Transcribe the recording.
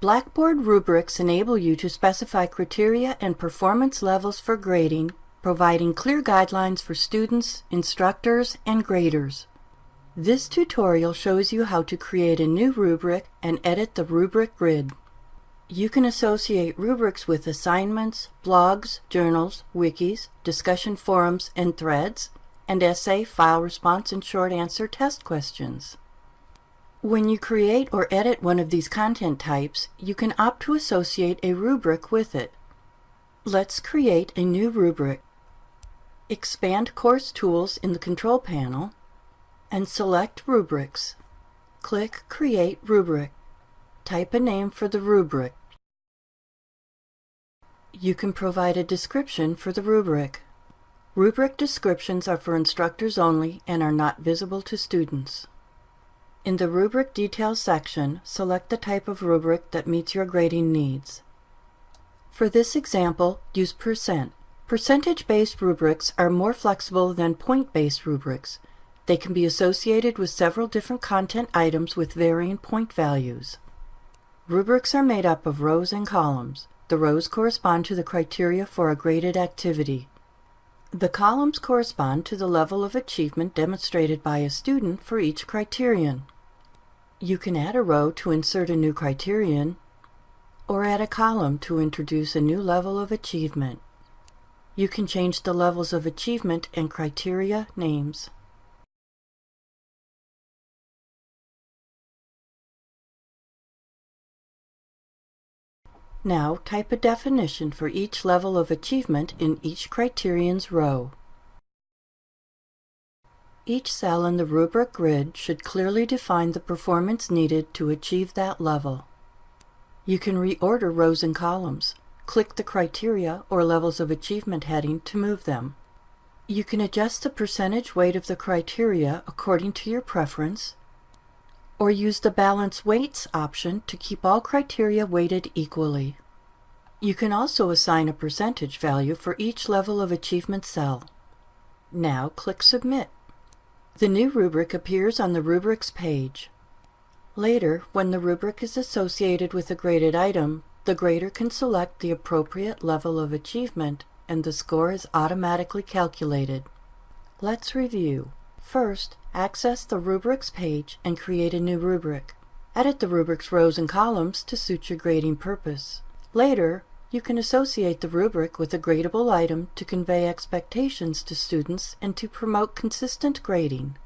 Blackboard rubrics enable you to specify criteria and performance levels for grading, providing clear guidelines for students, instructors, and graders. This tutorial shows you how to create a new rubric and edit the rubric grid. You can associate rubrics with assignments, blogs, journals, wikis, discussion forums and threads, and essay, file response, and short answer test questions. When you create or edit one of these content types, you can opt to associate a rubric with it. Let's create a new rubric. Expand Course Tools in the Control Panel and select Rubrics. Click Create Rubric. Type a name for the rubric. You can provide a description for the rubric. Rubric descriptions are for instructors only and are not visible to students. In the Rubric Details section, select the type of rubric that meets your grading needs. For this example, use %. Percentage-based rubrics are more flexible than point-based rubrics. They can be associated with several different content items with varying point values. Rubrics are made up of rows and columns. The rows correspond to the criteria for a graded activity. The columns correspond to the level of achievement demonstrated by a student for each criterion. You can add a row to insert a new criterion, or add a column to introduce a new level of achievement. You can change the levels of achievement and criteria names. Now type a definition for each level of achievement in each criterion's row. Each cell in the rubric grid should clearly define the performance needed to achieve that level. You can reorder rows and columns. Click the Criteria or Levels of Achievement heading to move them. You can adjust the percentage weight of the criteria according to your preference, or use the Balance Weights option to keep all criteria weighted equally. You can also assign a percentage value for each level of achievement cell. Now click Submit. The new rubric appears on the Rubrics page. Later, when the rubric is associated with a graded item, the grader can select the appropriate level of achievement and the score is automatically calculated. Let's review. First, access the Rubrics page and create a new rubric. Edit the rubric's rows and columns to suit your grading purpose. Later, you can associate the rubric with a gradable item to convey expectations to students and to promote consistent grading.